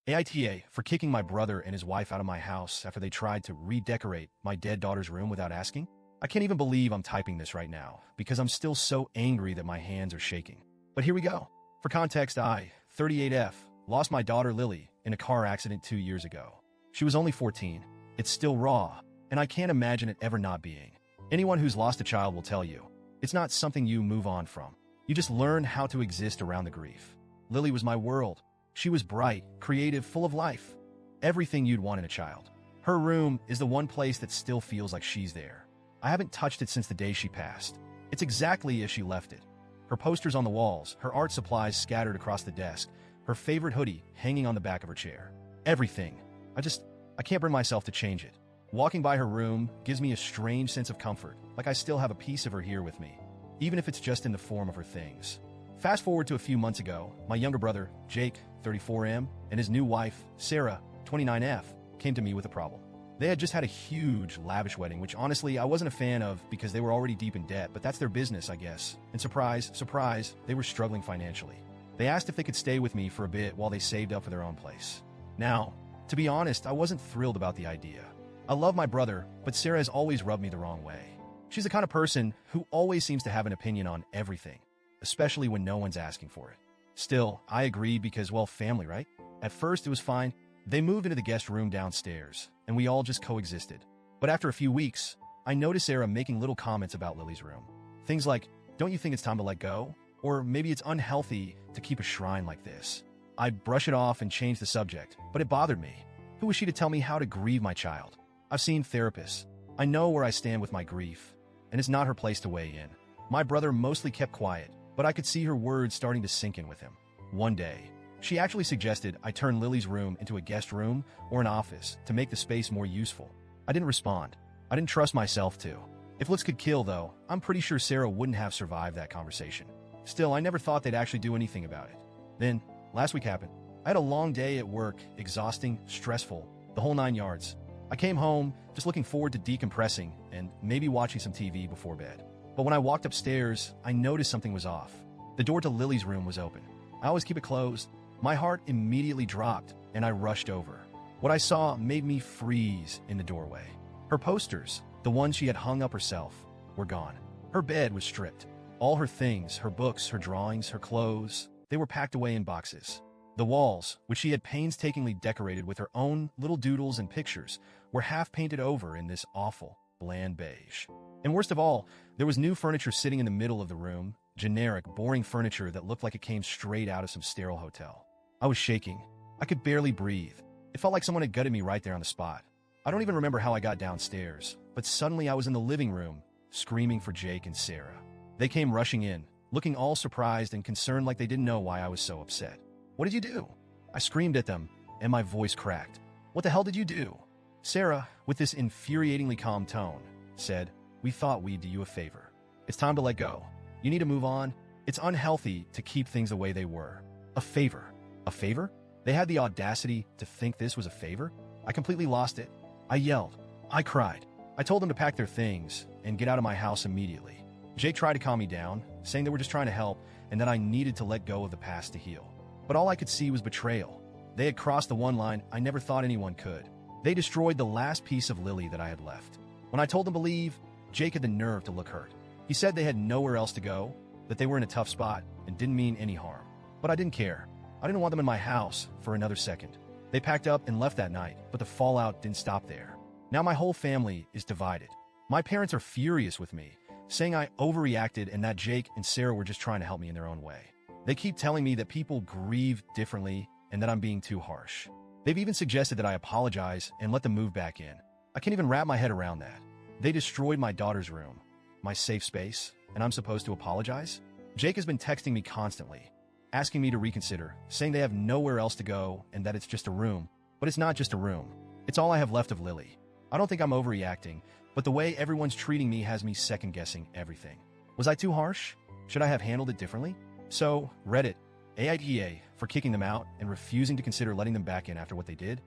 AITA for kicking my brother and his wife out of my house after they tried to redecorate my dead daughter's room without asking. I can't even believe I'm typing this right now because I'm still so angry that my hands are shaking. But here we go. For context, I, 38F, lost my daughter Lily in a car accident 2 years ago. She was only 14. It's still raw, and I can't imagine it ever not being. Anyone who's lost a child will tell you, it's not something you move on from. You just learn how to exist around the grief. Lily was my world. She was bright, creative, full of life. Everything you'd want in a child. Her room is the one place that still feels like she's there. I haven't touched it since the day she passed. It's exactly as she left it. Her posters on the walls, her art supplies scattered across the desk, her favorite hoodie hanging on the back of her chair. Everything. I can't bring myself to change it. Walking by her room gives me a strange sense of comfort, like I still have a piece of her here with me, even if it's just in the form of her things. Fast forward to a few months ago, my younger brother, Jake, 34M, and his new wife, Sarah, 29F, came to me with a problem. They had just had a huge, lavish wedding, which honestly I wasn't a fan of because they were already deep in debt, but that's their business, I guess. And surprise, surprise, they were struggling financially. They asked if they could stay with me for a bit while they saved up for their own place. Now, to be honest, I wasn't thrilled about the idea. I love my brother, but Sarah has always rubbed me the wrong way. She's the kind of person who always seems to have an opinion on everything, especially when no one's asking for it. Still, I agreed because, well, family, right? At first, it was fine. They moved into the guest room downstairs, and we all just coexisted. But after a few weeks, I noticed Sarah making little comments about Lily's room. Things like, don't you think it's time to let go? Or maybe it's unhealthy to keep a shrine like this. I'd brush it off and change the subject, but it bothered me. Who was she to tell me how to grieve my child? I've seen therapists. I know where I stand with my grief, and it's not her place to weigh in. My brother mostly kept quiet, but I could see her words starting to sink in with him. One day, she actually suggested I turn Lily's room into a guest room or an office to make the space more useful. I didn't respond. I didn't trust myself to. If looks could kill, though, I'm pretty sure Sarah wouldn't have survived that conversation. Still, I never thought they'd actually do anything about it. Then, last week happened. I had a long day at work, exhausting, stressful, the whole 9 yards. I came home just looking forward to decompressing and maybe watching some TV before bed. But when I walked upstairs, I noticed something was off. The door to Lily's room was open. I always keep it closed. My heart immediately dropped, and I rushed over. What I saw made me freeze in the doorway. Her posters, the ones she had hung up herself, were gone. Her bed was stripped. All her things, her books, her drawings, her clothes, they were packed away in boxes. The walls, which she had painstakingly decorated with her own little doodles and pictures, were half painted over in this awful, bland beige. And worst of all, there was new furniture sitting in the middle of the room, generic, boring furniture that looked like it came straight out of some sterile hotel. I was shaking. I could barely breathe. It felt like someone had gutted me right there on the spot. I don't even remember how I got downstairs, but suddenly I was in the living room, screaming for Jake and Sarah. They came rushing in, looking all surprised and concerned like they didn't know why I was so upset. What did you do? I screamed at them, and my voice cracked. What the hell did you do? Sarah, with this infuriatingly calm tone, said, we thought we'd do you a favor. It's time to let go. You need to move on. It's unhealthy to keep things the way they were. A favor. A favor? They had the audacity to think this was a favor? I completely lost it. I yelled. I cried. I told them to pack their things and get out of my house immediately. Jake tried to calm me down, saying they were just trying to help and that I needed to let go of the past to heal. But all I could see was betrayal. They had crossed the one line I never thought anyone could. They destroyed the last piece of Lily that I had left. When I told them to leave, Jake had the nerve to look hurt. He said they had nowhere else to go, that they were in a tough spot, and didn't mean any harm. But I didn't care. I didn't want them in my house for another second. They packed up and left that night, but the fallout didn't stop there. Now my whole family is divided. My parents are furious with me, saying I overreacted and that Jake and Sarah were just trying to help me in their own way. They keep telling me that people grieve differently and that I'm being too harsh. They've even suggested that I apologize and let them move back in. I can't even wrap my head around that. They destroyed my daughter's room, my safe space, and I'm supposed to apologize? Jake has been texting me constantly, asking me to reconsider, saying they have nowhere else to go and that it's just a room. But it's not just a room. It's all I have left of Lily. I don't think I'm overreacting, but the way everyone's treating me has me second-guessing everything. Was I too harsh? Should I have handled it differently? So, Reddit, AITA for kicking them out and refusing to consider letting them back in after what they did,